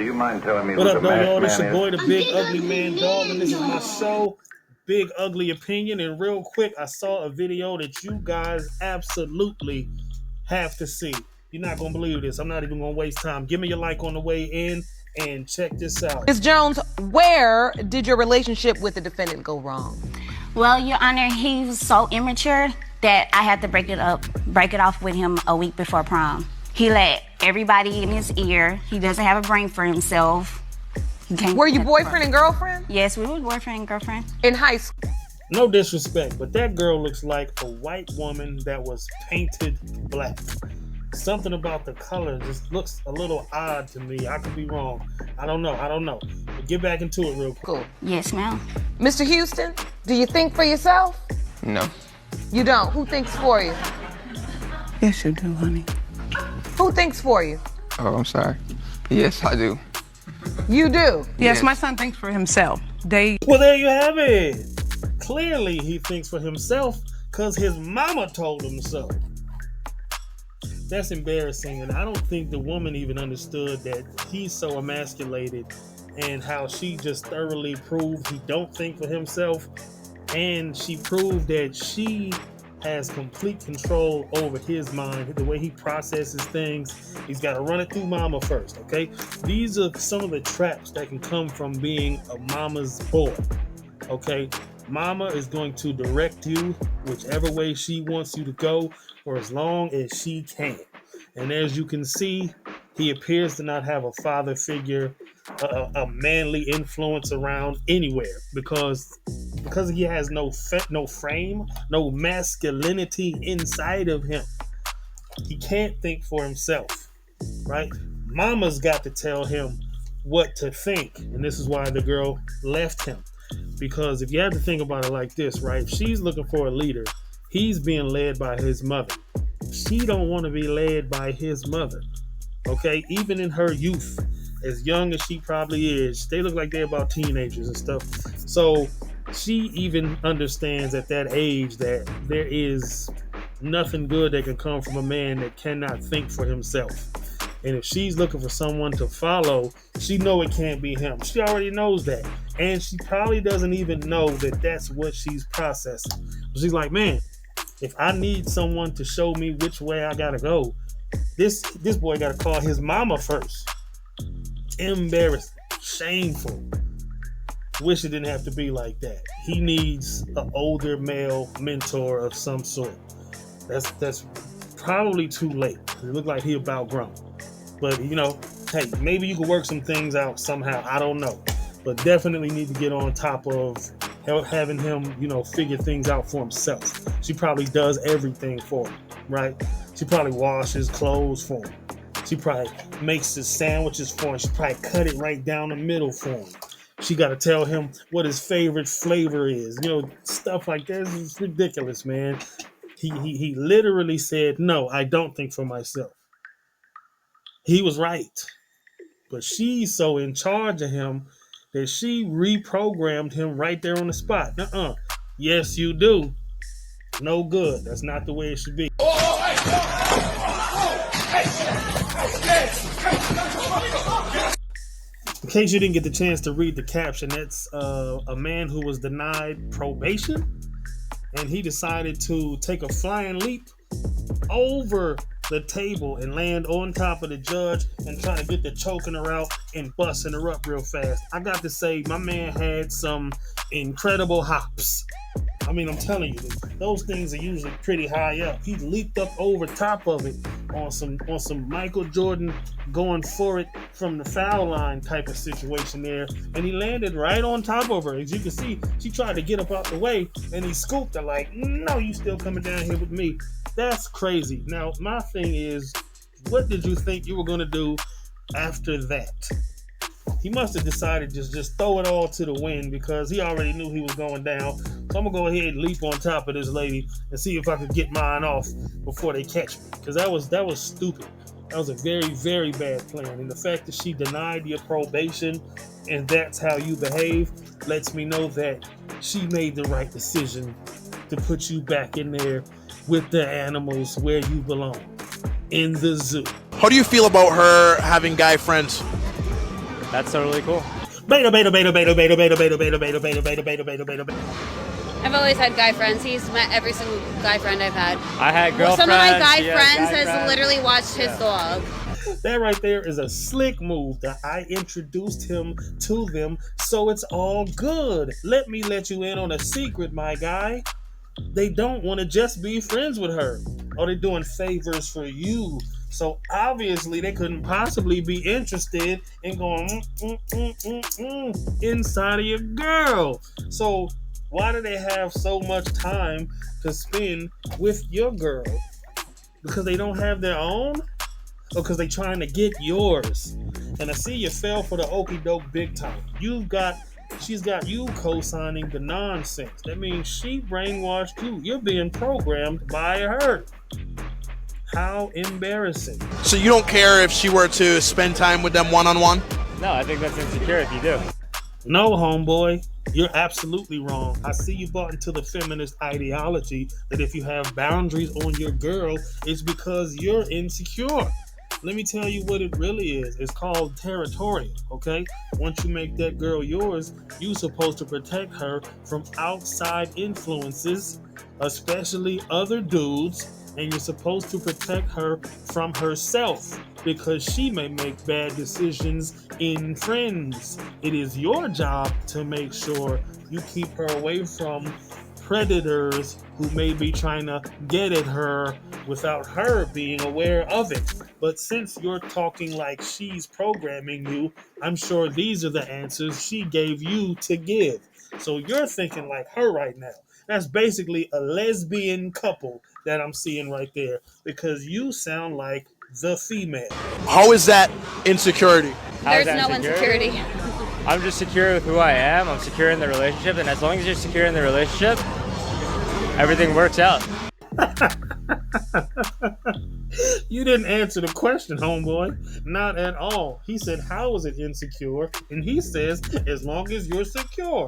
do you mind telling me what who up, the though, masked y'all? This man your boy, is? the Big Ugly Man Dog, and this is my show, Big Ugly Opinion. And real quick, I saw a video that you guys absolutely have to see. You're not going to believe this. I'm not even going to waste time. Give me your like on the way in and check this out. Ms. Jones, where did your relationship with the defendant go wrong? Well, Your Honor, he was so immature that I had to break it off with him a week before prom. He let everybody in his ear. He doesn't have a brain for himself. Were you boyfriend and girlfriend? Yes, we were boyfriend and girlfriend. In high school? No disrespect, but that girl looks like a white woman that was painted black. Something about the color just looks a little odd to me. I could be wrong. I don't know. But get back into it real quick. Cool. Yes, ma'am. Mr. Houston, do you think for yourself? No. You don't. Who thinks for you? Yes, you do, honey. Who thinks for you? Oh, I'm sorry. Yes, I do. You do? Yes, my son thinks for himself. Well, there you have it. Clearly, he thinks for himself because his mama told him so. That's embarrassing, and I don't think the woman even understood that he's so emasculated and how she just thoroughly proved he don't think for himself, and she proved that she has complete control over his mind, the way he processes things. He's got to run it through mama first, okay? These are some of the traps that can come from being a mama's boy, okay? Mama is going to direct you whichever way she wants you to go for as long as she can. And as you can see, he appears to not have a father figure, a manly influence around anywhere because he has no frame, no masculinity inside of him. He can't think for himself, right? Mama's got to tell him what to think, and this is why the girl left him. Because if you have to think about it like this, right? If she's looking for a leader, he's being led by his mother. She don't want to be led by his mother, okay? Even in her youth, as young as she probably is, they look like they're about teenagers and stuff. So she even understands at that age that there is nothing good that can come from a man that cannot think for himself. And if she's looking for someone to follow, she know it can't be him. She already knows that. And she probably doesn't even know that that's what she's processing. She's like, man, if I need someone to show me which way I gotta go, this boy gotta call his mama first. Embarrassing, shameful. Wish it didn't have to be like that. He needs an older male mentor of some sort. That's probably too late. It looked like he about grown. But hey, maybe you can work some things out somehow. I don't know. But definitely need to get on top of having him, figure things out for himself. She probably does everything for him, right? She probably washes clothes for him. She probably makes his sandwiches for him. She probably cut it right down the middle for him. She got to tell him what his favorite flavor is. Stuff like that is ridiculous, man. He literally said, no, I don't think for myself. He was right. But she's so in charge of him that she reprogrammed him right there on the spot. Yes, you do. No good. That's not the way it should be. In case you didn't get the chance to read the caption, that's a man who was denied probation, and he decided to take a flying leap over the table and land on top of the judge and try to get the choking her out and busting her up real fast. I got to say, my man had some incredible hops. I mean, I'm telling you, those things are usually pretty high up. He leaped up over top of it on some Michael Jordan going for it from the foul line type of situation there, and he landed right on top of her. As you can see, she tried to get up out the way, and he scooped her like, no, you still coming down here with me. That's crazy. Now, my thing is, what did you think you were going to do after that? He must have decided to just throw it all to the wind because he already knew he was going down. So I'm going to go ahead and leap on top of this lady and see if I could get mine off before they catch me. Because that was stupid. That was a very, very bad plan. And the fact that she denied your probation and that's how you behave lets me know that she made the right decision to put you back in there with the animals where you belong, in the zoo. How do you feel about her having guy friends? That's totally cool. Beta, beta, beta, beta, beta, beta, beta, beta, beta, beta, beta, beta, beta, beta, beta. I've always had guy friends. He's met every single guy friend I've had. I had girlfriends. Some of my guy she had friends guy has friends. literally watched his dog. That right there is a slick move that I introduced him to them, so it's all good. Let me let you in on a secret, my guy. They don't want to just be friends with her, or they're doing favors for you. So obviously they couldn't possibly be interested in going inside of your girl. So why do they have so much time to spend with your girl? Because they don't have their own? Or because they trying to get yours? And I see you fell for the okie doke big time. She's got you co-signing the nonsense. That means she brainwashed you. You're being programmed by her. How embarrassing. So you don't care if she were to spend time with them one-on-one? No, I think that's insecure if you do. No, homeboy, you're absolutely wrong. I see you bought into the feminist ideology that if you have boundaries on your girl, it's because you're insecure. Let me tell you what it really is. It's called territorial, okay? Once you make that girl yours, you're supposed to protect her from outside influences, especially other dudes, and you're supposed to protect her from herself because she may make bad decisions in friends. It is your job to make sure you keep her away from predators who may be trying to get at her without her being aware of it. But since you're talking like she's programming you, I'm sure these are the answers she gave you to give. So you're thinking like her right now. That's basically a lesbian couple that I'm seeing right there because you sound like the female. How is that insecurity? There's no insecurity. I'm just secure with who I am. I'm secure in the relationship, and as long as you're secure in the relationship, everything works out. You didn't answer the question, homeboy. Not at all. He said, how is it insecure? And he says, as long as you're secure.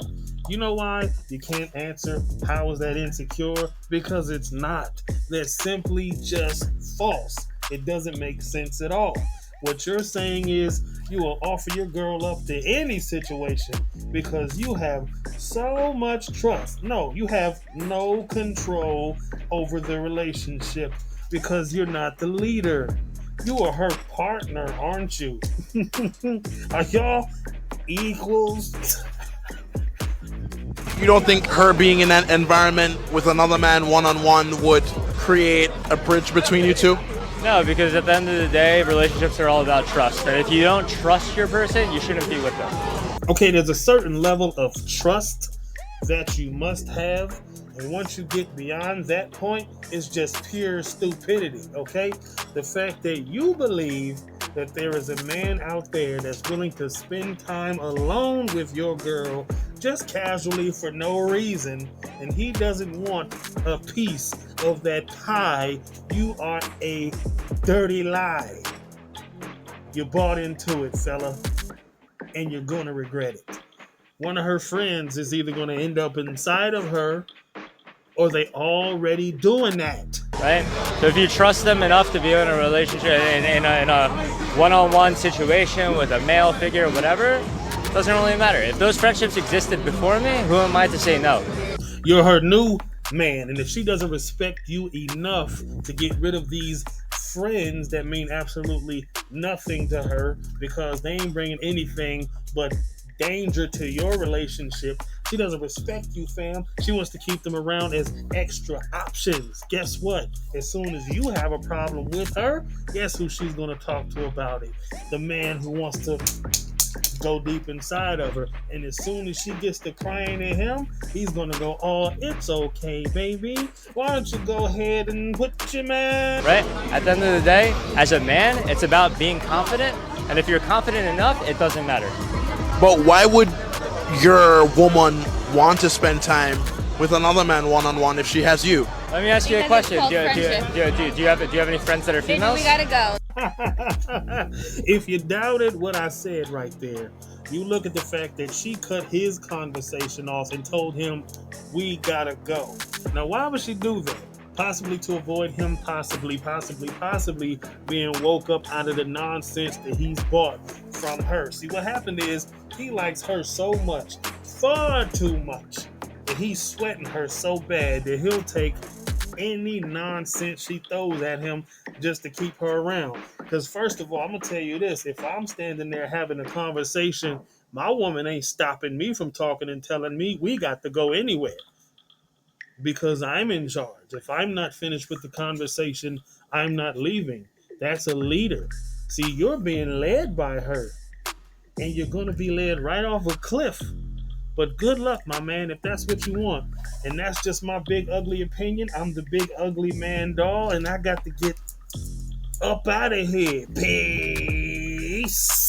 You know why you can't answer how is that insecure? Because it's not. That's simply just false. It doesn't make sense at all. What you're saying is you will offer your girl up to any situation because you have so much trust. No, you have no control over the relationship because you're not the leader. You are her partner, aren't you? Are y'all equals? You don't think her being in that environment with another man one-on-one would create a bridge between you two? No, because at the end of the day, relationships are all about trust. And if you don't trust your person, you shouldn't be with them. Okay, there's a certain level of trust that you must have. And once you get beyond that point, it's just pure stupidity, okay? The fact that you believe that there is a man out there that's willing to spend time alone with your girl just casually for no reason, and he doesn't want a piece of that pie, you are a dirty lie. You bought into it, fella, and you're gonna regret it. One of her friends is either gonna end up inside of her or they already doing that. Right? So if you trust them enough to be in a relationship, in a one-on-one situation with a male figure or whatever, it doesn't really matter. If those friendships existed before me, who am I to say no? You're her new man, and if she doesn't respect you enough to get rid of these friends that mean absolutely nothing to her because they ain't bringing anything but danger to your relationship, she doesn't respect you, fam. She wants to keep them around as extra options. Guess what? As soon as you have a problem with her, guess who she's going to talk to about it? The man who wants to go deep inside of her. And as soon as she gets to crying at him, he's going to go, oh, it's okay, baby. Why don't you go ahead and put your man... Right? At the end of the day, as a man, it's about being confident. And if you're confident enough, it doesn't matter. But why would your woman want to spend time with another man one-on-one if she has you? Let me ask you a question. Do you have any friends that are Baby, females? we gotta go. If you doubted what I said right there, you look at the fact that she cut his conversation off and told him, we gotta go. Now, why would she do that? Possibly to avoid him possibly being woke up out of the nonsense that he's bought from her. See, what happened is he likes her so much, far too much, that he's sweating her so bad that he'll take any nonsense she throws at him just to keep her around. Because first of all, I'm gonna tell you this: if I'm standing there having a conversation, my woman ain't stopping me from talking and telling me we got to go anywhere because I'm in charge. If I'm not finished with the conversation, I'm not leaving. That's a leader. See, you're being led by her, and you're gonna be led right off a cliff. But good luck, my man, if that's what you want. And that's just my big ugly opinion. I'm the big ugly man doll, and I got to get up out of here. Peace.